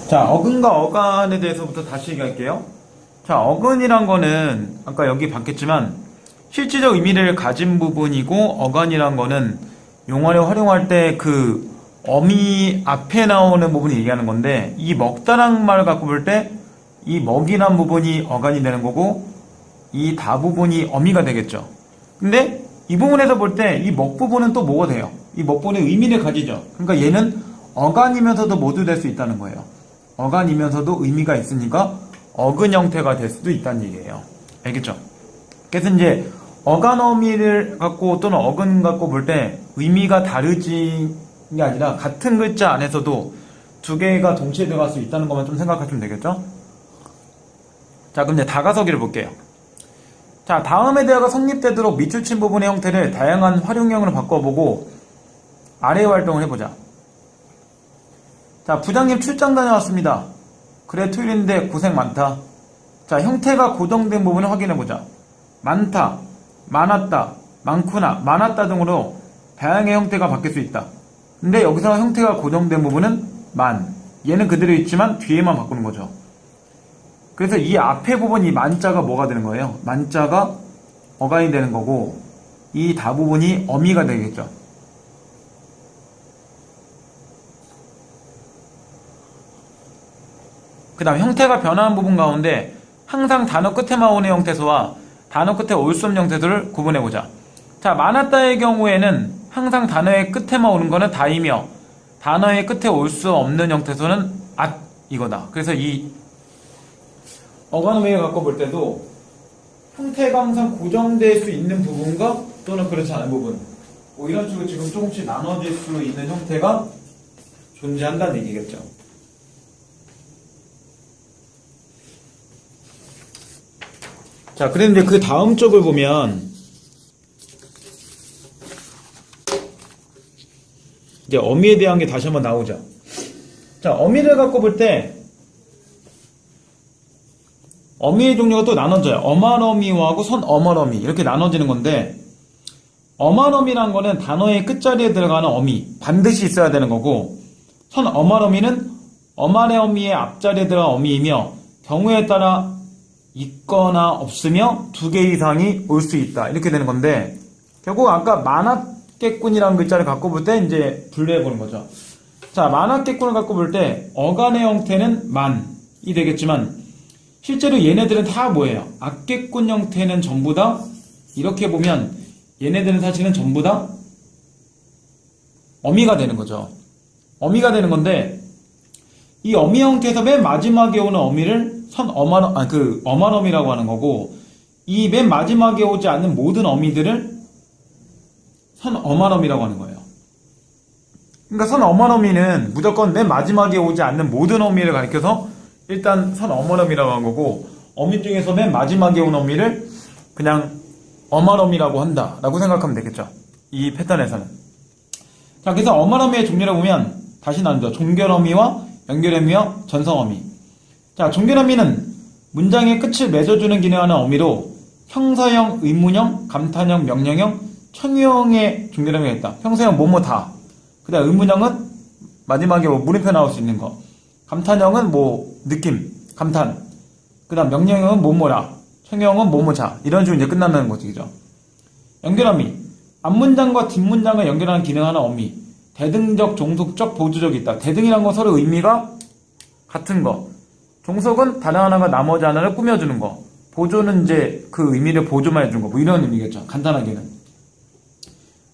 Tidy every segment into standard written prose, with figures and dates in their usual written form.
자, 어근과 어간에 대해서부터 다시 얘기할게요. 자, 어근이란 거는 아까 여기 봤겠지만 실질적 의미를 가진 부분이고, 어간이란 거는 용어를 활용할 때 그 어미 앞에 나오는 부분이 얘기하는 건데, 이 먹다란 말을 갖고 볼 때 이 먹이란 부분이 어간이 되는 거고, 이 다 부분이 어미가 되겠죠. 근데 이 부분에서 볼 때 이 먹 부분은 또 뭐가 돼요? 이 먹 부분의 의미를 가지죠. 그러니까 얘는 어간이면서도 모두 될 수 있다는 거예요. 어간이면서도 의미가 있으니까 어근 형태가 될 수도 있다는 얘기예요. 알겠죠? 그래서 이제 어간 어미를 갖고 또는 어근 갖고 볼 때 의미가 다르지 게 아니라 같은 글자 안에서도 두 개가 동시에 들어갈 수 있다는 것만 좀 생각하시면 되겠죠? 자, 그럼 이제 다가서기를 볼게요. 자, 다음에 대화가 성립되도록 밑줄 친 부분의 형태를 다양한 활용형으로 바꿔보고 아래 활동을 해보자. 자, 부장님 출장 다녀왔습니다. 그래, 토요일인데 고생 많다. 자, 형태가 고정된 부분을 확인해보자. 많다, 많았다, 많구나, 많았다 등으로 다양의 형태가 바뀔 수 있다. 근데 여기서 형태가 고정된 부분은 만. 얘는 그대로 있지만 뒤에만 바꾸는 거죠. 그래서 이 앞에 부분, 이 만자가 뭐가 되는 거예요? 만자가 어간이 되는 거고, 이 다 부분이 어미가 되겠죠. 그 다음 형태가 변화한 부분 가운데 항상 단어 끝에만 오는 형태소와 단어 끝에 올 수 없는 형태소를 구분해보자. 자, 많았다의 경우에는 항상 단어의 끝에만 오는 거는 다이며, 단어의 끝에 올 수 없는 형태소는 이거다. 그래서 이 어간어미를 갖고 볼 때도 형태가 항상 고정될 수 있는 부분과 또는 그렇지 않은 부분, 뭐 이런 식으로 지금 조금씩 나눠질 수 있는 형태가 존재한다는 얘기겠죠. 자, 그런데 그 다음 쪽을 보면 이제 어미에 대한 게 다시 한번 나오죠. 자, 어미를 갖고 볼 때 어미의 종류가 또 나눠져요. 어만어미하고 선어머어미 이렇게 나눠지는 건데, 어만어미란 거는 단어의 끝자리에 들어가는 어미, 반드시 있어야 되는 거고, 선어만어미는 어만의 어미의 앞자리에 들어간 어미이며 경우에 따라 있거나 없으며 두 개 이상이 올 수 있다. 이렇게 되는 건데, 결국 아까 많았겠군이라는 글자를 갖고 볼 때 이제 분류해 보는 거죠. 자, 많았겠군을 갖고 볼 때 어간의 형태는 만이 되겠지만 실제로 얘네들은 다 뭐예요? 악겠군 형태는 전부 다, 이렇게 보면 얘네들은 사실은 전부 다 어미가 되는 거죠. 어미가 되는 건데, 이 어미 형태에서 맨 마지막에 오는 어미를 어만어미라고 하는 거고, 이 맨 마지막에 오지 않는 모든 어미들을 선어만어미라고 하는 거예요. 그러니까 선어만어미는 무조건 맨 마지막에 오지 않는 모든 어미를 가리켜서 일단 선어만어미라고 한 거고, 어미 중에서 맨 마지막에 온 어미를 그냥 어만어미라고 한다라고 생각하면 되겠죠. 이 패턴에서는. 자, 그래서 어만어미의 종류를 보면 다시 나누죠. 종결어미와 연결어미와 전성어미. 자, 종결어미는 문장의 끝을 맺어주는 기능하는 어미로 형사형, 의문형, 감탄형, 명령형, 청유형의 종결어미가 있다. 형사형 뭐뭐다. 그 다음 의문형은 마지막에 뭐 물음표 나올 수 있는 거. 감탄형은 뭐 느낌, 감탄. 그 다음 명령형은 뭐뭐라. 청유형은 뭐뭐자. 이런 식으로 이제 끝나는 거죠. 그죠? 연결어미. 앞문장과 뒷문장을 연결하는 기능하는 어미. 대등적, 종속적, 보조적이 있다. 대등이란 건 서로 의미가 같은 거. 종속은 다른 하나가 나머지 하나를 꾸며주는 거. 보조는 이제 그 의미를 보조만 해주는 거. 뭐 이런 의미겠죠. 간단하게는.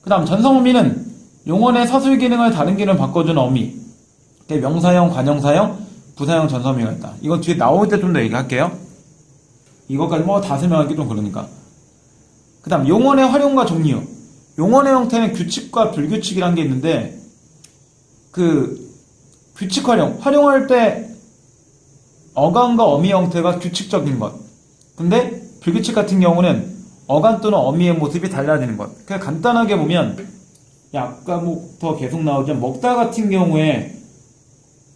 그 다음 전성어미는 용언의 서술 기능을 다른 기능을 바꿔주는 어미. 명사형, 관형사형, 부사형, 전성어미가 있다. 이거 뒤에 나올 때 좀 더 얘기할게요. 이것까지 뭐 다 설명하기 좀 그러니까. 그 다음 용언의 활용과 종류. 용언의 형태는 규칙과 불규칙이라는 게 있는데, 그 규칙 활용할 때 어간과 어미 형태가 규칙적인 것. 근데 불규칙 같은 경우는 어간 또는 어미의 모습이 달라지는 것. 그냥 간단하게 보면, 아까부터 계속 나오죠. 먹다 같은 경우에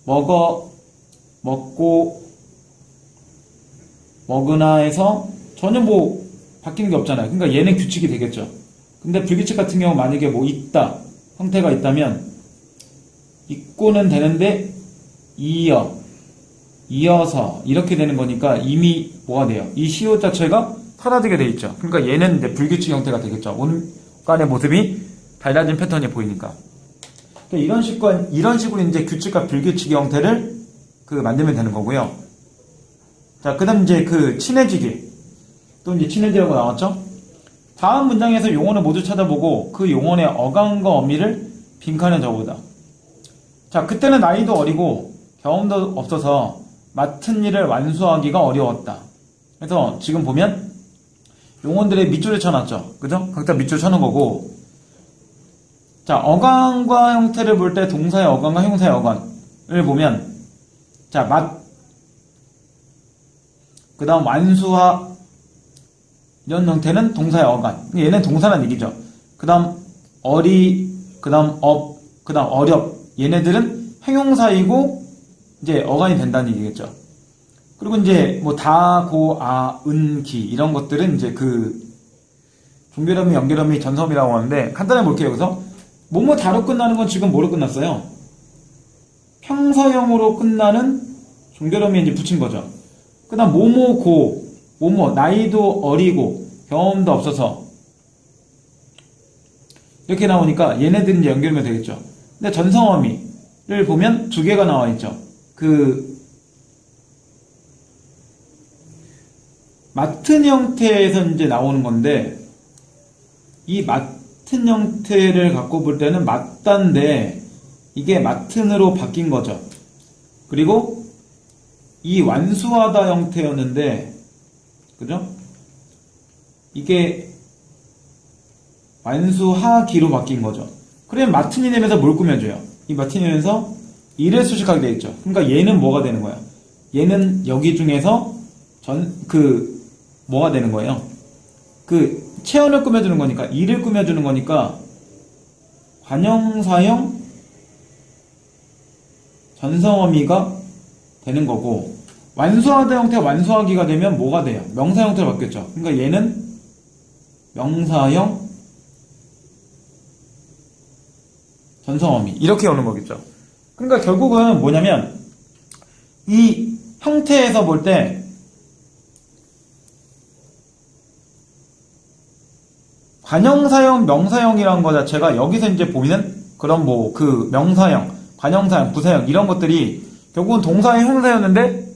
먹어, 먹고, 먹으나 해서 전혀 뭐 바뀌는 게 없잖아요. 그러니까 얘는 규칙이 되겠죠. 근데 불규칙 같은 경우 만약에 뭐 있다, 형태가 있다면 있고는 되는데 이어, 이어서 이렇게 되는 거니까 이미 뭐가 돼요? 이 시옷 자체가 사라지게 돼 있죠. 그러니까 얘는 이제 불규칙 형태가 되겠죠. 온간의 모습이 달라진 패턴이 보이니까. 그러니까 이런 식으로 이제 규칙과 불규칙의 형태를 만들면 되는 거고요. 자, 그 다음 이제 친해지기. 또 이제 친해지라고 나왔죠? 다음 문장에서 용언을 모두 찾아보고 그 용언의 어감과 어미를 빈칸에 적어보자. 자, 그때는 나이도 어리고 경험도 없어서 맡은 일을 완수하기가 어려웠다. 그래서 지금 보면 용언들의 밑줄을 쳐놨죠. 그죠? 각자 밑줄 쳐놓은 거고. 자, 어감과 형태를 볼 때 동사의 어감과 형사의 어감을 보면, 자, 그 다음 완수하, 이런 형태는 동사의 어감. 얘는 동사란 얘기죠. 그 다음 그 다음 그 다음 어렵. 얘네들은 형용사이고, 이제 어감이 된다는 얘기겠죠. 그리고 이제 다, 고, 아, 은, 기 이런 것들은 이제 종결음이, 연결음이, 전섬이라고 하는데 간단하게 볼게요. 그래서 뭐뭐 다로 끝나는 건 지금 뭐로 끝났어요? 평서형으로 끝나는 종결음이 이제 붙인 거죠. 그 다음 뭐뭐 고, 뭐뭐 나이도 어리고 경험도 없어서 이렇게 나오니까 얘네들은 이제 연결면 되겠죠. 근데 전성어미를 보면 두 개가 나와 있죠. 맡은 형태에서 이제 나오는 건데, 이 맡은 형태를 갖고 볼 때는 맡다인데, 이게 맡은으로 바뀐 거죠. 그리고 이 완수하다 형태였는데, 그죠? 이게 완수하기로 바뀐 거죠. 그러면 맡은 이념에서 뭘 꾸며줘요? 이 맡은 이념에서 일을 수식하게 되어 있죠. 그러니까 얘는 뭐가 되는 거야? 얘는 여기 중에서 뭐가 되는 거예요? 체언을 꾸며주는 거니까, 일을 꾸며주는 거니까, 관형사형 전성어미가 되는 거고, 완수하다 형태가 완수하기가 되면 뭐가 돼요? 명사 형태로 바뀌었죠. 그러니까 얘는 명사형 전성어미. 이렇게 오는 거겠죠. 그러니까 결국은 뭐냐면, 이 형태에서 볼 때, 관형사형, 명사형이라는 거 자체가 여기서 이제 보이는 그런 명사형, 관형사형, 부사형 이런 것들이 결국은 동사의 형사였는데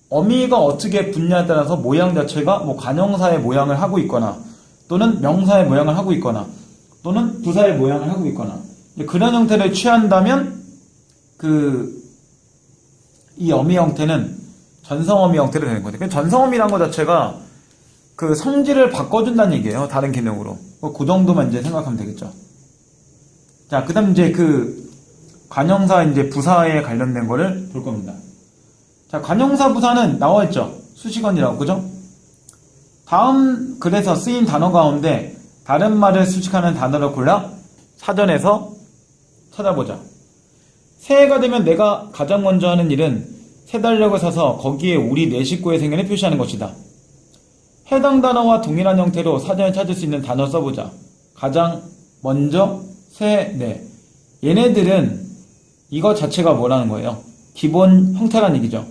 어미가 어떻게 붙냐에 따라서 모양 자체가 관형사의 모양을 하고 있거나 또는 명사의 모양을 하고 있거나 또는 부사의 모양을 하고 있거나 그런 형태를 취한다면 이 어미 형태는 전성어미 형태로 되는 거죠. 전성어미라는 것 자체가 성질을 바꿔준다는 얘기예요. 다른 기능으로. 그 정도만 이제 생각하면 되겠죠. 자, 그 다음 이제 관형사 이제 부사에 관련된 거를 볼 겁니다. 자, 관형사 부사는 나와있죠. 수식어이라고, 그죠? 다음 글에서 쓰인 단어 가운데 다른 말을 수식하는 단어를 골라 사전에서 찾아보자. 새해가 되면 내가 가장 먼저 하는 일은 새 달력을 사서 거기에 우리 네 식구의 생일을 표시하는 것이다. 해당 단어와 동일한 형태로 사전에 찾을 수 있는 단어 써보자. 가장 먼저, 새, 네. 얘네들은 이거 자체가 뭐라는 거예요? 기본 형태란 얘기죠.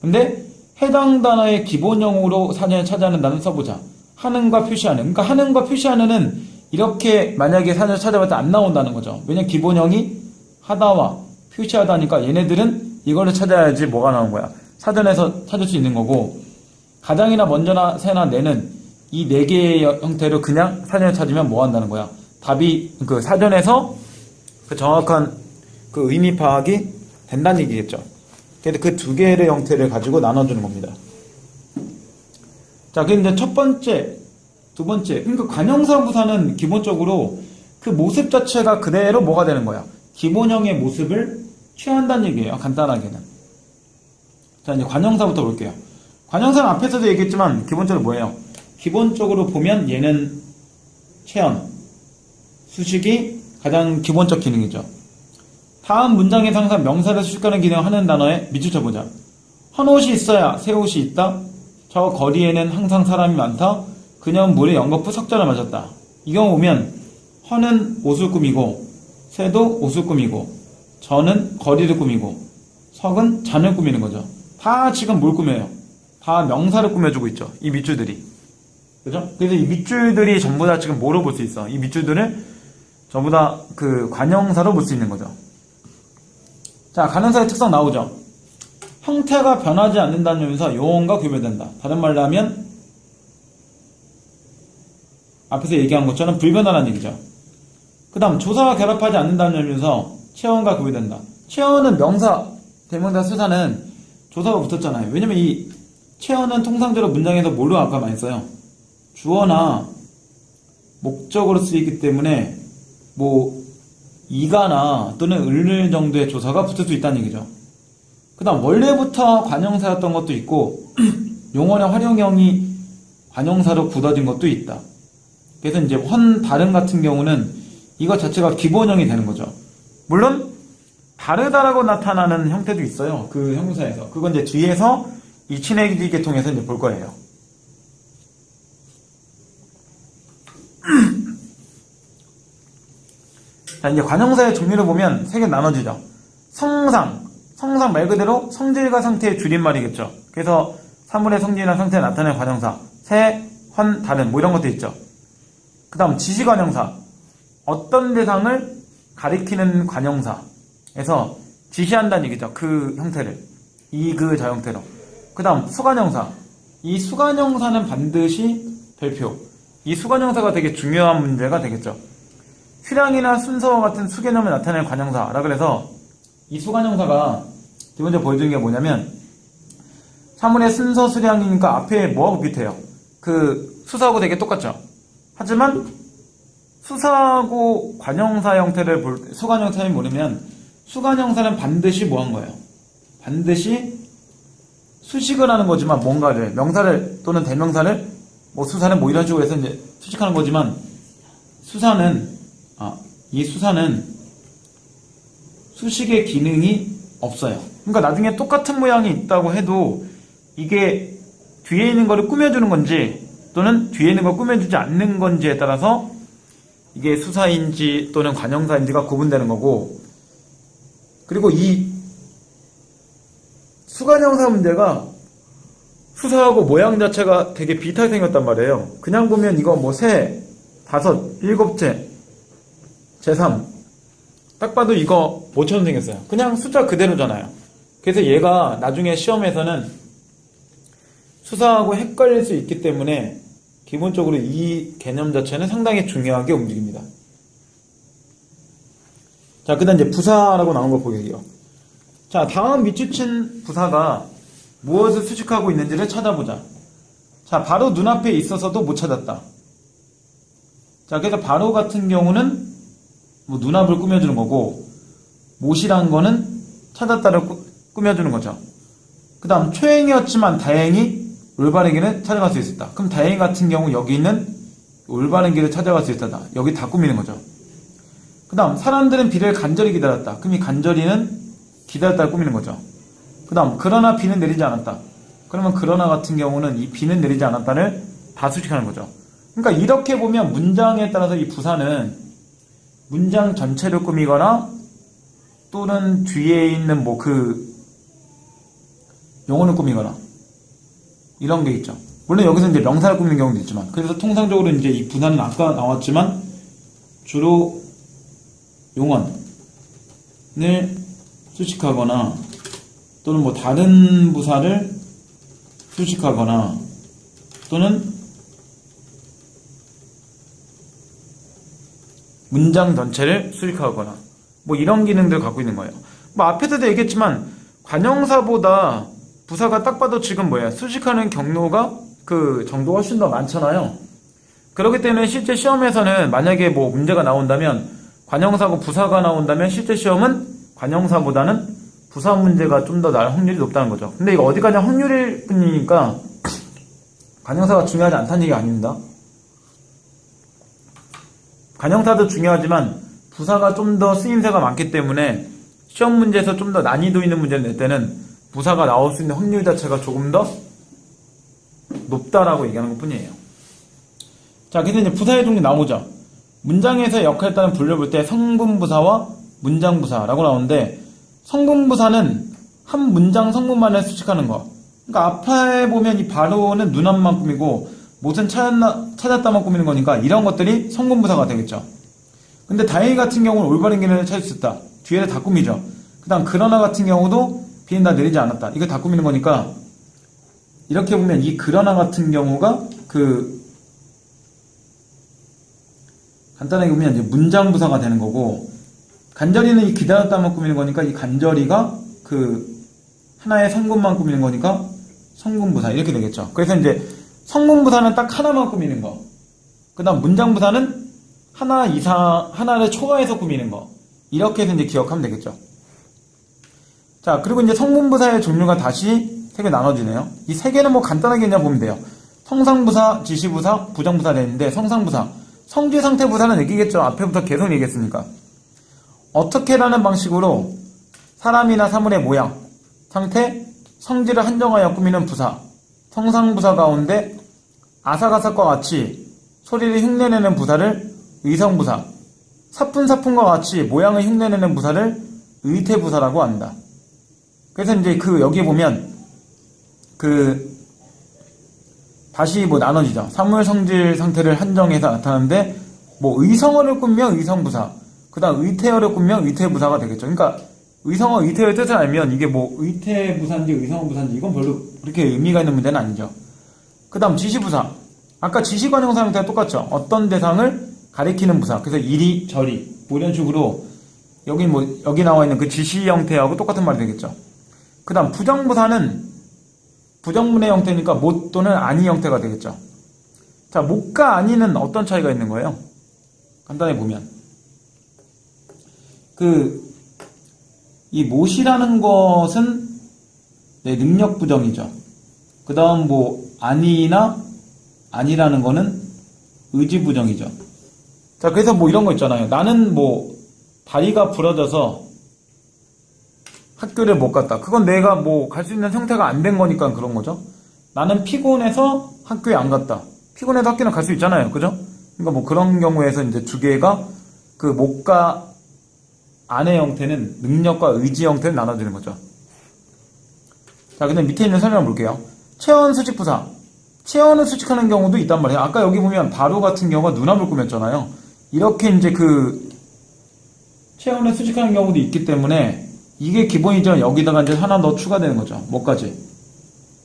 근데 해당 단어의 기본형으로 사전에 찾아는 단어 써보자. 하는과 표시하는. 그러니까 하는과 표시하는은 이렇게 만약에 사전에 찾아볼 때 안 나온다는 거죠. 왜냐면 기본형이 하다와 표시하다니까 얘네들은 이거를 찾아야지 뭐가 나온 거야. 사전에서 찾을 수 있는 거고 가장이나 먼저나 새나 내는 이 네 개의 형태로 그냥 사전에 찾으면 뭐 한다는 거야? 답이 사전에서 정확한 의미 파악이 된다는 얘기겠죠. 그래서 그 두 개의 형태를 가지고 나눠주는 겁니다. 자, 그럼 이제 첫 번째, 두 번째. 그러니까 관형사 부사는 기본적으로 그 모습 자체가 그대로 뭐가 되는 거야? 기본형의 모습을 취한다는 얘기예요. 간단하게는. 자, 이제 관형사부터 볼게요. 관형사는 앞에서도 얘기했지만 기본적으로 뭐예요? 기본적으로 보면 얘는 체언, 수식이 가장 기본적 기능이죠. 다음 문장에서 항상 명사를 수식하는 기능을 하는 단어에 밑줄 쳐보자. 헌 옷이 있어야 새 옷이 있다. 저 거리에는 항상 사람이 많다. 그녀는 물에 연거푸 석잔을 마셨다. 이 경우 보면 헌은 옷을 꾸미고 새도 옷을 꾸미고 저는 거리를 꾸미고 석은 잔을 꾸미는 거죠. 다 지금 뭘 꾸며요? 다 명사를 꾸며주고 있죠. 이 밑줄들이. 그죠? 그래서 이 밑줄들이 전부 다 지금 뭐로 볼 수 있어? 이 밑줄들을 전부 다 그 관형사로 볼 수 있는 거죠. 자, 관형사의 특성 나오죠? 형태가 변하지 않는다는 점에서 용언과 구별된다. 다른 말로 하면 앞에서 얘기한 것처럼 불변하라는 얘기죠. 그 다음 조사와 결합하지 않는다는 점에서 체언과 구별된다. 체언은 명사, 대명사, 수사는 조사가 붙었잖아요. 왜냐면 이 체언은 통상적으로 문장에서 뭘로 아까 많이 써요? 주어나 목적으로 쓰이기 때문에 뭐 이가나 또는 을을 정도의 조사가 붙을 수 있다는 얘기죠. 그 다음 원래부터 관형사였던 것도 있고 용언의 활용형이 관형사로 굳어진 것도 있다. 그래서 이제 다른 같은 경우는 이것 자체가 기본형이 되는 거죠. 물론 다르다라고 나타나는 형태도 있어요. 그 형용사에서. 그건 이제 뒤에서 이 친해지기 계통에서 이제 볼 거예요. 자, 이제 관형사의 종류를 보면 세 개 나눠지죠. 성상 말 그대로 성질과 상태의 줄임말이겠죠. 그래서 사물의 성질이나 상태에 나타내는 관형사, 새, 헌, 다른 뭐 이런 것도 있죠. 그 다음 지시관형사, 어떤 대상을 가리키는 관형사에서 지시한다는 얘기죠. 그 형태를 이, 그, 저 형태로. 그 다음 수관형사, 이 수관형사는 반드시 별표. 이 수관형사가 되게 중요한 문제가 되겠죠. 휴량이나 순서와 같은 수개념을 나타내는 관형사라 그래서 이 수관형사가 기본적으로 보여주는 게 뭐냐면 사물의 순서 수량이니까 앞에 뭐하고 비슷해요? 그 수사하고 되게 똑같죠. 하지만 수사하고 관형사 형태를 볼 때 수관형사를 모르면 수관형사는 반드시 뭐 한 거예요? 반드시 수식을 하는 거지만 뭔가를 명사를 또는 대명사를 뭐 수사는 뭐 이런 식으로 해서 이제 수식하는 거지만 이 수사는 수식의 기능이 없어요. 그러니까 나중에 똑같은 모양이 있다고 해도 이게 뒤에 있는 거를 꾸며주는 건지 또는 뒤에 있는 걸 꾸며주지 않는 건지에 따라서 이게 수사인지 또는 관형사인지가 구분되는 거고, 그리고 이 수관형사 문제가 수사하고 모양 자체가 되게 비슷하게 생겼단 말이에요. 그냥 보면 이거 뭐 세, 다섯, 일곱째, 제3 딱 봐도 이거 뭐처럼 생겼어요. 그냥 숫자 그대로잖아요. 그래서 얘가 나중에 시험에서는 수사하고 헷갈릴 수 있기 때문에 기본적으로 이 개념 자체는 상당히 중요하게 움직입니다. 자, 그 다음 이제 부사라고 나온 거 보게요. 자, 다음 밑줄친 부사가 무엇을 수식하고 있는지를 찾아보자. 자, 바로 눈앞에 있어서도 못 찾았다. 자, 그래서 바로 같은 경우는 뭐 눈앞을 꾸며주는 거고, 못이란 거는 찾았다를 꾸며주는 거죠. 그 다음 초행이었지만 다행히 올바른 길을 찾아갈 수 있었다. 그럼 다행히 같은 경우 여기 있는 올바른 길을 찾아갈 수 있었다. 여기 다 꾸미는 거죠. 그 다음 사람들은 비를 간절히 기다렸다. 그럼 이 간절히는 기다렸다를 꾸미는 거죠. 그 다음 그러나 비는 내리지 않았다. 그러면 그러나 같은 경우는 이 비는 내리지 않았다를 다 수식하는 거죠. 그러니까 이렇게 보면 문장에 따라서 이 부사는 문장 전체를 꾸미거나 또는 뒤에 있는 뭐 그 용어를 꾸미거나 이런 게 있죠. 물론 여기서 이제 명사를 꾸미는 경우도 있지만, 그래서 통상적으로 이제 이 부사는 아까 나왔지만 주로 용언을 수식하거나 또는 뭐 다른 부사를 수식하거나 또는 문장 전체를 수식하거나 뭐 이런 기능들을 갖고 있는 거예요. 뭐 앞에서도 얘기했지만 관형사보다 부사가 딱 봐도 지금 뭐야, 수식하는 경로가 그 정도가 훨씬 더 많잖아요. 그렇기 때문에 실제 시험에서는 만약에 뭐 문제가 나온다면 관형사고 부사가 나온다면 실제 시험은 관형사보다는 부사 문제가 좀 더 나올 확률이 높다는 거죠. 근데 이거 어디까지 확률일 뿐이니까 관형사가 중요하지 않다는 얘기 아닙니다. 관형사도 중요하지만 부사가 좀 더 쓰임새가 많기 때문에 시험 문제에서 좀 더 난이도 있는 문제를 낼 때는 부사가 나올 수 있는 확률 자체가 조금 더 높다라고 얘기하는 것 뿐이에요. 자, 그래서 이제 부사의 종류 나오죠. 문장에서 역할에 따른 분류를 볼 때 성분부사와 문장부사라고 나오는데, 성분부사는 한 문장 성분만을 수식하는 거. 그러니까 앞에 보면 이 바로는 눈앞만 꾸미고 못은 찾았다만 꾸미는 거니까 이런 것들이 성분부사가 되겠죠. 근데 다행히 같은 경우는 올바른 길을 찾을 수 있다. 뒤에를 다 꾸미죠. 그 다음 그러나 같은 경우도 비는 다 내리지 않았다. 이거 다 꾸미는 거니까 이렇게 보면 이 그러나 같은 경우가 간단하게 보면 이제 문장부사가 되는 거고, 간절히는 이 기다렸다만 꾸미는 거니까 이 간절히가 하나의 성분만 꾸미는 거니까 성분부사 이렇게 되겠죠. 그래서 이제 성분부사는 딱 하나만 꾸미는 거. 그 다음 문장부사는 하나를 초과해서 꾸미는 거. 이렇게 해서 이제 기억하면 되겠죠. 자, 그리고 이제 성분부사의 종류가 다시 3개 나눠지네요. 이 3개는 뭐 간단하게 그냥 보면 돼요. 성상부사, 지시부사, 부정부사 되는데, 성상부사, 성질상태부사는 얘기겠죠. 앞에부터 계속 얘기했으니까. 어떻게라는 방식으로 사람이나 사물의 모양, 상태, 성질을 한정하여 꾸미는 부사, 성상부사 가운데 아삭아삭과 같이 소리를 흉내내는 부사를 의성부사, 사뿐사뿐과 같이 모양을 흉내내는 부사를 의태부사라고 한다. 그래서 이제 여기에 보면 다시 나눠지죠. 사물 성질 상태를 한정해서 나타나는데 의성어를 꾸미면 의성부사, 그 다음 의태어를 꾸미면 의태부사가 되겠죠. 그러니까 의성어, 의태어의 뜻을 알면 이게 의태부사인지 의성어부사인지 이건 별로 그렇게 의미가 있는 문제는 아니죠. 그 다음 지시부사, 아까 지시관용사 형태가 똑같죠. 어떤 대상을 가리키는 부사. 그래서 이리 저리 이런 식으로 여기 나와 있는 그 지시 형태하고 똑같은 말이 되겠죠. 그 다음 부정부사는 부정문의 형태니까 못 또는 아니 형태가 되겠죠. 자, 못과 아니는 어떤 차이가 있는 거예요? 간단히 보면 이 못이라는 것은 능력 부정이죠. 그 다음 아니나 아니라는 거는 의지 부정이죠. 자, 그래서 이런 거 있잖아요. 나는 다리가 부러져서 학교를 못 갔다. 그건 내가 갈 수 있는 형태가 안 된 거니까 그런 거죠. 나는 피곤해서 학교에 안 갔다. 피곤해도 학교는 갈 수 있잖아요. 그죠? 그러니까 그런 경우에서 이제 두 개가 못과 안의 형태는 능력과 의지 형태를 나눠지는 거죠. 자, 근데 밑에 있는 설명을 볼게요. 체언 수직부사. 체언을 수직하는 경우도 있단 말이에요. 아까 여기 보면 바로 같은 경우가 눈앞을 꾸몄잖아요. 이렇게 이제 체언을 수직하는 경우도 있기 때문에 이게 기본이죠. 여기다가 이제 하나 더 추가되는 거죠. 뭐까지?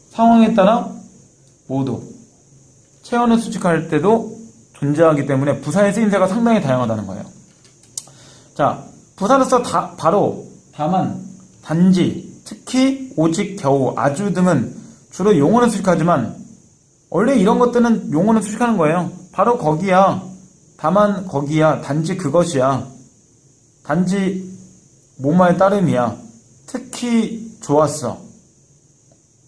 상황에 따라 모두. 체언을 수직할 때도 존재하기 때문에 부사의 쓰임새가 상당히 다양하다는 거예요. 자, 부사로서 바로, 다만, 단지, 특히, 오직, 겨우, 아주 등은 주로 용어를 수식하지만 원래 이런 것들은 용어를 수식하는 거예요. 바로 거기야, 다만 거기야, 단지 그것이야, 단지 뭐뭐의 따름이야, 특히 좋았어.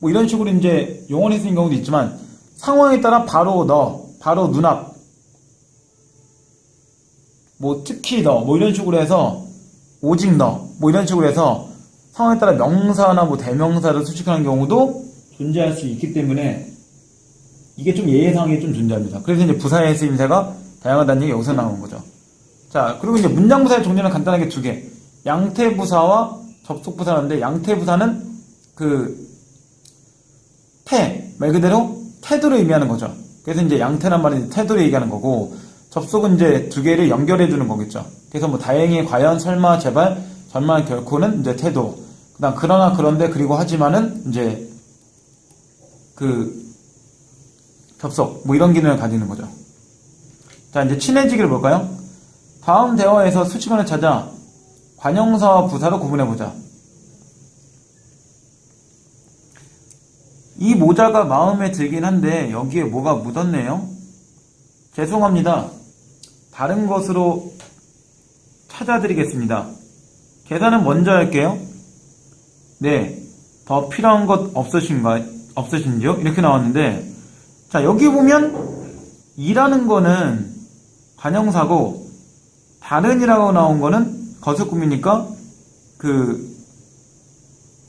이런 식으로 이제 용어를 쓰는 경우도 있지만 상황에 따라 바로 너, 바로 눈앞, 특히 너, 이런 식으로 해서 오직 너, 이런 식으로 해서 상황에 따라 명사나 대명사를 수식하는 경우도 존재할 수 있기 때문에 이게 좀 예외상에 좀 존재합니다. 그래서 이제 부사의 쓰임새가 다양하다는 얘기 여기서 나오는 거죠. 자, 그리고 이제 문장부사의 종류는 간단하게 2개. 양태부사와 접속부사인데, 양태부사는 말 그대로 태도를 의미하는 거죠. 그래서 이제 양태란 말은 태도를 얘기하는 거고, 접속은 이제 2개를 연결해주는 거겠죠. 그래서 다행히, 과연, 설마, 제발, 정말, 결코는 이제 태도. 그 다음, 그러나, 그런데, 그리고 하지만은 이제 접속, 이런 기능을 가지는 거죠. 자, 이제 친해지기를 볼까요? 다음 대화에서 수식어를 찾아 관형사와 부사로 구분해보자. 이 모자가 마음에 들긴 한데 여기에 뭐가 묻었네요. 죄송합니다. 다른 것으로 찾아드리겠습니다. 계산은 먼저 할게요. 네, 더 필요한 것 없으신지요? 이렇게 나왔는데, 자, 여기 보면 이라는 거는 관형사고 다른이라고 나온 거는 것을 꾸미니까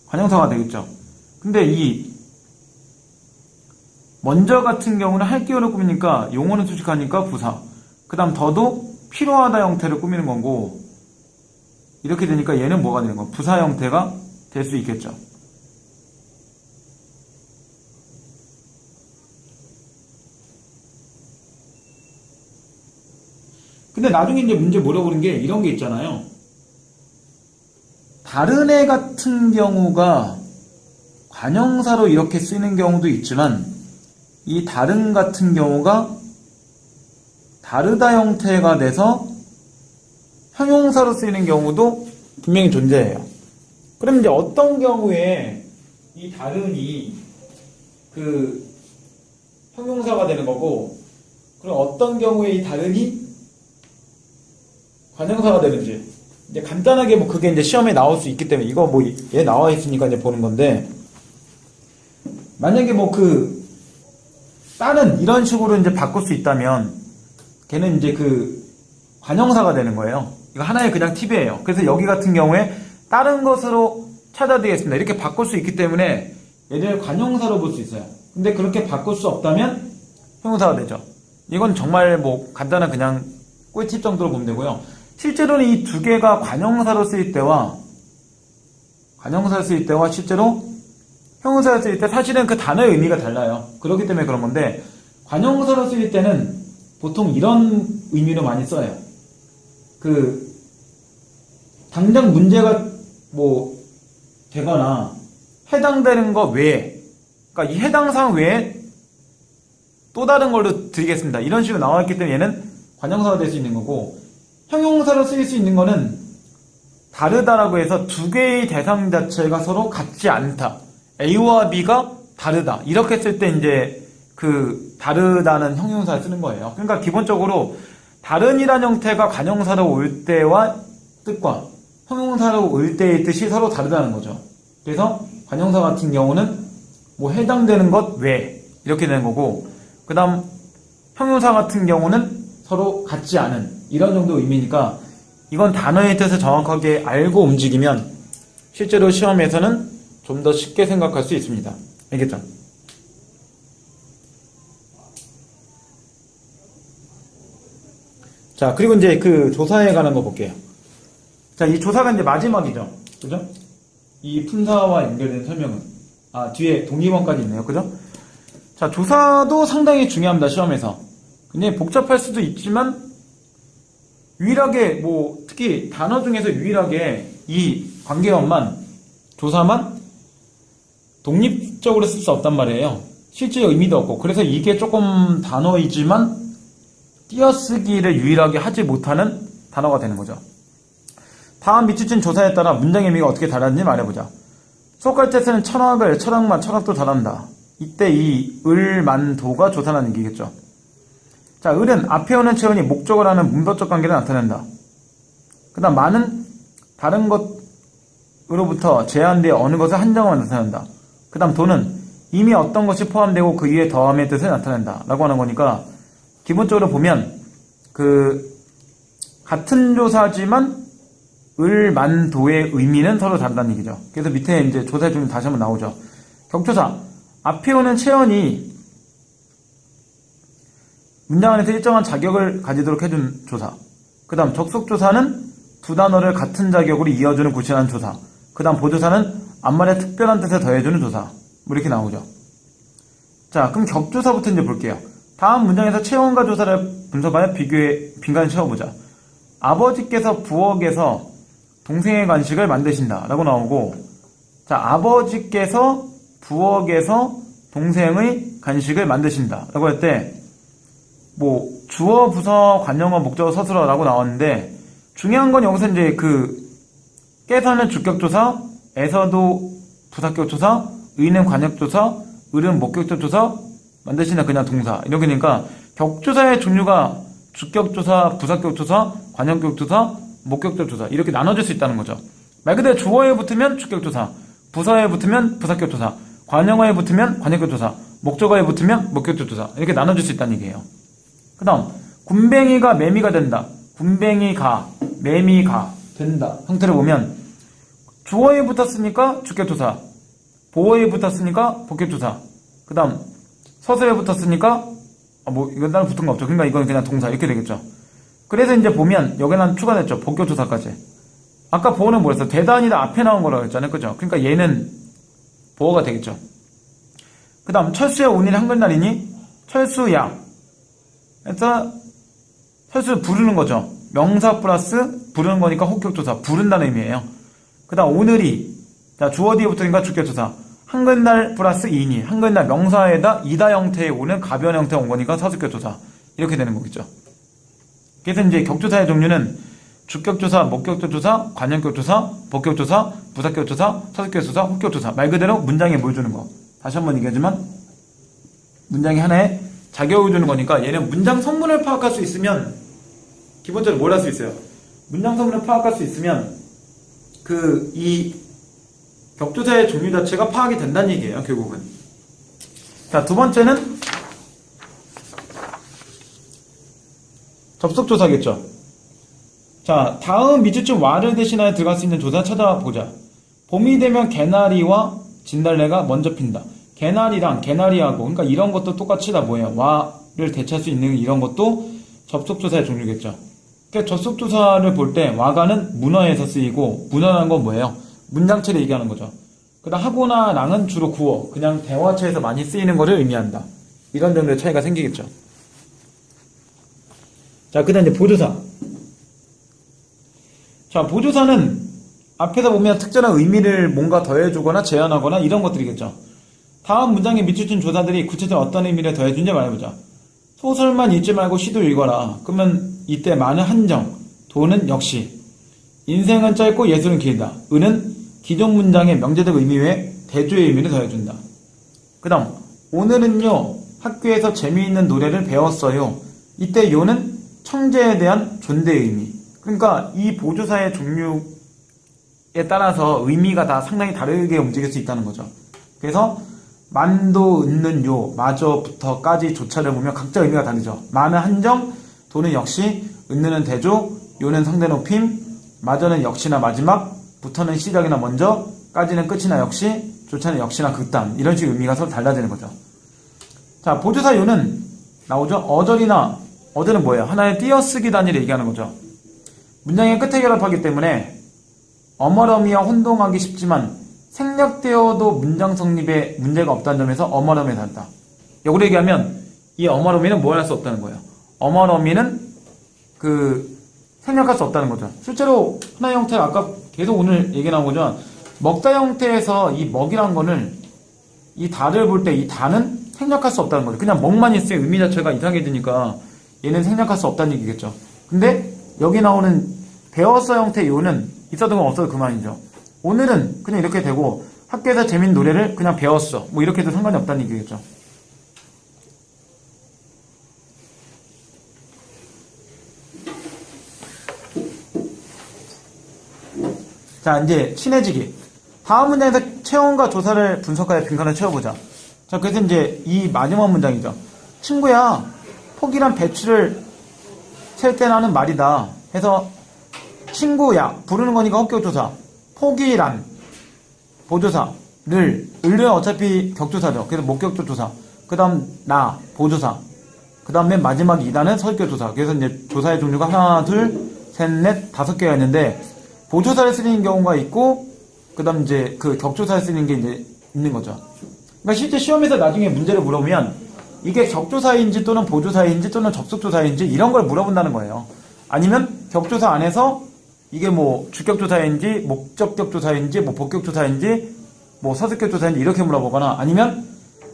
관형사가 되겠죠. 근데 이 먼저 같은 경우는 할기어를 꾸미니까 용어는 수식하니까 부사. 그 다음 더도 필요하다 형태를 꾸미는 거고, 이렇게 되니까 얘는 뭐가 되는 거? 부사 형태가 될 수 있겠죠. 근데 나중에 이제 문제 물어보는 게 이런 게 있잖아요. 다른 애 같은 경우가 관형사로 이렇게 쓰이는 경우도 있지만 이 다른 같은 경우가 다르다 형태가 돼서 형용사로 쓰이는 경우도 분명히 존재해요. 그럼 이제 어떤 경우에 이 다른이 그 형용사가 되는 거고, 그럼 어떤 경우에 이 다른이 관형사가 되는지 이제 간단하게 뭐 그게 이제 시험에 나올 수 있기 때문에 이거 뭐 얘 나와 있으니까 이제 보는 건데, 만약에 뭐 그 다른 이런 식으로 이제 바꿀 수 있다면 걔는 이제 그 관형사가 되는 거예요. 이거 하나의 그냥 팁이에요. 그래서 여기 같은 경우에 다른 것으로 찾아드리겠습니다. 이렇게 바꿀 수 있기 때문에 얘를 관형사로 볼 수 있어요. 근데 그렇게 바꿀 수 없다면 형용사가 되죠. 이건 정말 뭐 간단한 그냥 꿀팁 정도로 보면 되고요. 실제로는 이 두 개가 관형사로 쓰일 때와 실제로 형용사로 쓰일 때 사실은 그 단어의 의미가 달라요. 그렇기 때문에 그런 건데, 관형사로 쓰일 때는 보통 이런 의미로 많이 써요. 그 당장 문제가 뭐 되거나 해당되는 거 외에, 그러니까 이 해당 사항 외에 또 다른 걸로 드리겠습니다. 이런 식으로 나와있기 때문에 얘는 관형사가 될 수 있는 거고, 형용사로 쓰일 수 있는 거는 다르다라고 해서 두 개의 대상 자체가 서로 같지 않다. A와 B가 다르다. 이렇게 쓸 때 이제 그 다르다는 형용사를 쓰는 거예요. 그러니까 기본적으로 다른이란 형태가 관형사로 올 때와 뜻과 형용사로 올 때의 뜻이 서로 다르다는 거죠. 그래서 관형사 같은 경우는 뭐 해당되는 것 외 이렇게 되는 거고, 그 다음 형용사 같은 경우는 서로 같지 않은 이런 정도 의미니까 이건 단어의 뜻을 정확하게 알고 움직이면 실제로 시험에서는 좀 더 쉽게 생각할 수 있습니다. 알겠죠? 자, 그리고 이제 그 조사에 관한 거 볼게요. 자, 이 조사가 이제 마지막이죠. 그죠? 이 품사와 연결된 설명은. 뒤에 동의문까지 있네요. 그죠? 자, 조사도 상당히 중요합니다. 시험에서. 근데 복잡할 수도 있지만, 유일하게, 뭐, 특히 단어 중에서 유일하게 이 관계어만, 조사만 독립적으로 쓸 수 없단 말이에요. 실제 의미도 없고. 그래서 이게 조금 단어이지만, 띄어쓰기를 유일하게 하지 못하는 단어가 되는 거죠. 다음 밑줄친 조사에 따라 문장의 의미가 어떻게 달랐는지 말해보자. 소크라테스는 철학도 잘한다. 이때 이 을만도가 조사라는 얘기겠죠. 자, 을은 앞에 오는 체온이 목적을 하는 문법적 관계를 나타낸다. 그 다음 만은 다른 것으로부터 제한되어 어느 것을 한정하며 나타낸다. 그 다음 도는 이미 어떤 것이 포함되고 그 위에 더함의 뜻을 나타낸다 라고 하는 거니까, 기본적으로 보면 같은 조사지만 을만도의 의미는 서로 다르다는 얘기죠. 그래서 밑에 이제 조사 중에 다시 한번 나오죠. 격조사, 앞에 오는 체언이 문장 안에서 일정한 자격을 가지도록 해준 조사. 그 다음 적속조사는 두 단어를 같은 자격으로 이어주는 구체한 조사. 그 다음 보조사는 앞말에 특별한 뜻을 더해주는 조사. 뭐 이렇게 나오죠. 자, 그럼 격조사부터 이제 볼게요. 다음 문장에서 체온과 조사를 분석하여 비교해 빈칸을 채워보자. 아버지께서 부엌에서 동생의 간식을 만드신다 라고 나오고, 자, 아버지께서 부엌에서 동생의 간식을 만드신다 라고 할 때 뭐 주어, 부서, 관용어, 목적어, 서술어 라고 나왔는데, 중요한 건 여기서 이제 깨서는 주격조사, 에서도 부사격조사, 의는 관역조사, 을은 목격조사, 만드신다 그냥 동사 이렇게 되니까 격조사의 종류가 주격조사, 부사격조사, 관역격조사, 목격조사 이렇게 나눠질 수 있다는 거죠. 말 그대로 주어에 붙으면 주격조사, 부사에 붙으면 부사격조사, 관용어에 붙으면 관역격조사, 목적어에 붙으면 목격조사 이렇게 나눠질 수 있다는 얘기예요. 그 다음 군뱅이가 매미가 된다. 군뱅이가 매미가 된다 형태를 보면 주어에 붙었으니까 주격조사, 보어에 붙었으니까 복격조사, 그 다음 서술에 붙었으니까 이건 따로 붙은 거 없죠. 그러니까 이건 그냥 동사 이렇게 되겠죠. 그래서 이제 보면 여기는 추가됐죠. 복격조사까지. 아까 보어는 뭐였어? 대단이다 앞에 나온 거라고 했잖아요. 그죠? 그러니까 얘는 보어가 되겠죠. 그 다음 철수야 오늘 한글날이니 철수야. 그래서 서술수 부르는 거죠. 명사 플러스 부르는 거니까 혹격조사, 부른다는 의미예요. 그 다음 오늘이, 자 주어 뒤에부터니까 주격조사. 한글날 플러스 이니, 한글날 명사에다 이다 형태에 오는 가변 형태에 온 거니까 서술격조사. 이렇게 되는 거겠죠. 그래서 이제 격조사의 종류는 주격조사, 목격조사, 관형격조사, 복격조사, 부사격조사, 서술격조사, 혹격조사. 말 그대로 문장에 뭘 주는 거. 다시 한번 얘기하지만 문장이 하나에 자격을 주는 거니까 얘는 문장 성분을 파악할 수 있으면 기본적으로 뭘 할 수 있어요. 문장 성분을 파악할 수 있으면 이 격조사의 종류 자체가 파악이 된다는 얘기예요. 결국은. 자, 두 번째는 접속조사겠죠. 자, 다음 미주쯤 와를 대신하여 들어갈 수 있는 조사 찾아보자. 봄이 되면 개나리와 진달래가 먼저 핀다. 개나리랑 개나리하고, 그러니까 이런 것도 똑같이 다 뭐예요? 와를 대체할 수 있는 이런 것도 접속조사의 종류겠죠. 그러니까 접속조사를 볼 때 와가는 문어에서 쓰이고, 문어라는 건 뭐예요? 문장체를 얘기하는 거죠. 그 다음 하고나 랑은 주로 구어, 그냥 대화체에서 많이 쓰이는 것을 의미한다. 이런 정도의 차이가 생기겠죠. 자, 그 다음 이제 보조사. 자, 보조사는 앞에서 보면 특정한 의미를 뭔가 더해주거나 제한하거나 이런 것들이겠죠. 다음 문장에 미치준 조사들이 구체적으로 어떤 의미를 더해준지 말해보자. 소설만 읽지 말고 시도 읽어라. 그러면 이때 많은 한정, 도는 역시, 인생은 짧고 예술은 길다. 은은 기존 문장의 명제적 의미 외에 대조의 의미를 더해준다. 그 다음 오늘은요 학교에서 재미있는 노래를 배웠어요. 이때 요는 청재에 대한 존대의 의미. 그러니까 이 보조사의 종류에 따라서 의미가 다 상당히 다르게 움직일 수 있다는 거죠. 그래서 만도, 은는, 요, 마저부터까지 조차를 보면 각자 의미가 다르죠. 만은 한정, 도는 역시, 은는 대조, 요는 상대 높임, 마저는 역시나 마지막, 부터는 시작이나 먼저, 까지는 끝이나 역시, 조차는 역시나 극단. 이런 식의 의미가 서로 달라지는 거죠. 자, 보조사 요는 나오죠. 어절이나, 어절은 뭐예요? 하나의 띄어쓰기 단위를 얘기하는 거죠. 문장의 끝에 결합하기 때문에 어머러미와 혼동하기 쉽지만 생략되어도 문장 성립에 문제가 없다는 점에서 어머러미에 다르다. 역으로 얘기하면 이 어머러미는 뭘 할 수 없다는 거예요. 어머러미는 생략할 수 없다는 거죠. 실제로 하나의 형태가 아까 계속 오늘 얘기 나온 거죠. 먹다 형태에서 이 먹이란 거는 이 다를 볼 때 이 다는 생략할 수 없다는 거죠. 그냥 먹만 있으면 의미 자체가 이상해지니까 얘는 생략할 수 없다는 얘기겠죠. 근데 여기 나오는 배웠어 형태의 요는 있어도 없어도 그만이죠. 오늘은 그냥 이렇게 되고 학교에서 재밌는 노래를 그냥 배웠어. 뭐 이렇게 해도 상관이 없다는 얘기겠죠. 자, 이제 친해지기. 다음 문장에서 체험과 조사를 분석하여 빈칸을 채워보자. 자, 그래서 이제 이 마지막 문장이죠. 친구야, 포기란 배추를 셀 때 나는 말이다. 해서 친구야, 부르는 거니까 혹격조사. 포기란 보조사, 을은 어차피 격조사죠. 그래서 목격조사. 그 다음 나, 보조사. 그 다음 맨 마지막 이단은 서격조사. 그래서 이제 조사의 종류가 하나, 둘, 셋, 넷, 5개가 있는데 보조사를 쓰는 경우가 있고 그 다음 이제 그 격조사를 쓰는 게 이제 있는 거죠. 그러니까 실제 시험에서 나중에 문제를 물어보면 이게 격조사인지 또는 보조사인지 또는 접속조사인지 이런 걸 물어본다는 거예요. 아니면 격조사 안에서 이게 뭐 주격조사인지 목적격조사인지 뭐 복격조사인지 뭐 서술격조사인지 이렇게 물어보거나 아니면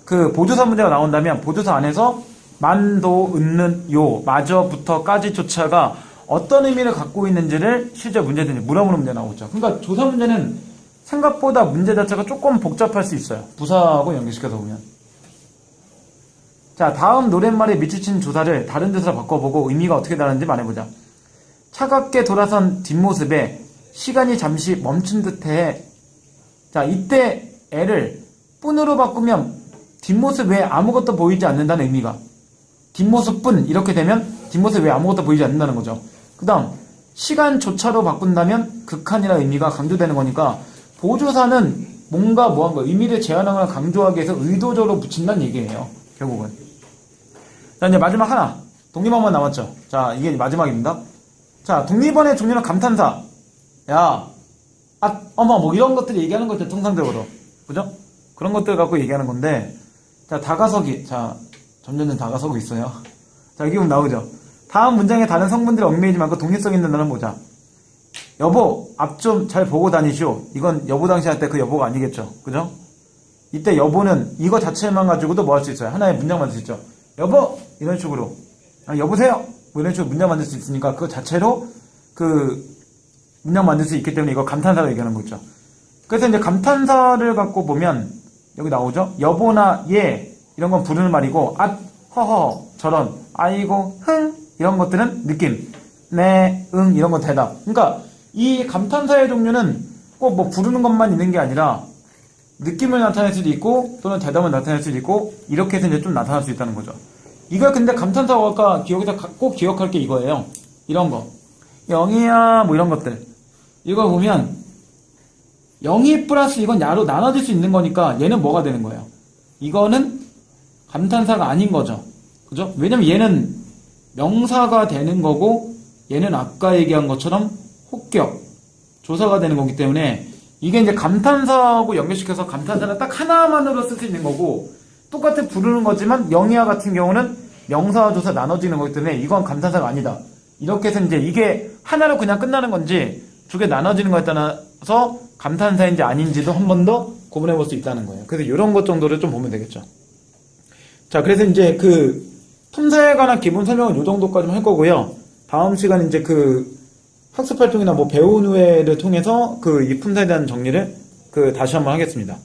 그 보조사 문제가 나온다면 보조사 안에서 만도, 은는, 요, 마저부터까지조차가 어떤 의미를 갖고 있는지를 실제 문제든지 물어보는 문제 나오죠. 그러니까 조사 문제는 생각보다 문제 자체가 조금 복잡할 수 있어요. 부사하고 연결시켜서 보면. 자, 다음 노랫말에 밑줄 조사를 다른 뜻으로 바꿔보고 의미가 어떻게 다른지 말해보자. 차갑게 돌아선 뒷모습에 시간이 잠시 멈춘 듯해. 자, 이때 애를 뿐으로 바꾸면 뒷모습 외에 아무것도 보이지 않는다는 의미가. 뒷모습 뿐 이렇게 되면 뒷모습 외에 아무것도 보이지 않는다는 거죠. 그 다음 시간조차로 바꾼다면 극한이라는 의미가 강조되는 거니까 보조사는 뭔가 뭐한가 의미를 제한하거나 강조하기 위해서 의도적으로 붙인다는 얘기예요. 결국은. 자, 이제 마지막 하나. 독립어만 남았죠. 자, 이게 마지막입니다. 자, 독립어의 종류는 감탄사. 야, 어머, 뭐 이런 것들 얘기하는 거죠. 통상적으로. 그죠? 그런 것들 갖고 얘기하는 건데. 자, 다가서기. 자, 점점 다가서고 있어요. 자, 여기 보면 나오죠. 다음 문장에 다른 성분들이 얽매이지 않고 독립성 있는 단어는 보자. 여보, 앞 좀 잘 보고 다니시오. 이건 여보 당시 할 때 그 여보가 아니겠죠. 그죠? 이때 여보는 이거 자체만 가지고도 뭐 할 수 있어요? 하나의 문장 만들 수 있죠. 여보! 이런 식으로. 아, 여보세요! 뭐 이런 식으로 문장 만들 수 있으니까 그거 자체로 그 문장 만들 수 있기 때문에 이거 감탄사로 얘기하는 거죠. 그래서 이제 감탄사를 갖고 보면 여기 나오죠. 여보나 예 이런 건 부르는 말이고 앗, 허허, 저런, 아이고, 흥 이런 것들은 느낌. 네, 응 이런 건 대답. 그러니까 이 감탄사의 종류는 꼭 뭐 부르는 것만 있는 게 아니라 느낌을 나타낼 수도 있고 또는 대답을 나타낼 수도 있고 이렇게 해서 이제 좀 나타날 수 있다는 거죠. 이거 근데 감탄사가 기억에서 꼭 기억할 게 이거예요. 이런 거. 영희야 뭐 이런 것들. 이걸 보면 영희 플러스 이건 야로 나눠질 수 있는 거니까 얘는 뭐가 되는 거예요? 이거는 감탄사가 아닌 거죠. 그죠? 왜냐면 얘는 명사가 되는 거고 얘는 아까 얘기한 것처럼 혹격, 조사가 되는 거기 때문에 이게 이제 감탄사하고 연결시켜서 감탄사는 딱 하나만으로 쓸 수 있는 거고 똑같은 부르는 거지만 영희와 같은 경우는 명사와 조사 나눠지는 거기 때문에 이건 감탄사가 아니다. 이렇게 해서 이제 이게 하나로 그냥 끝나는 건지 두 개 나눠지는 거에 따라서 감탄사인지 아닌지도 한 번 더 구분해 볼 수 있다는 거예요. 그래서 이런 것 정도를 좀 보면 되겠죠. 자, 그래서 이제 그 품사에 관한 기본 설명은 이 정도까지만 할 거고요. 다음 시간 이제 그 학습 활동이나 뭐 배운 후에를 통해서 그 이 품사에 대한 정리를 다시 한번 하겠습니다.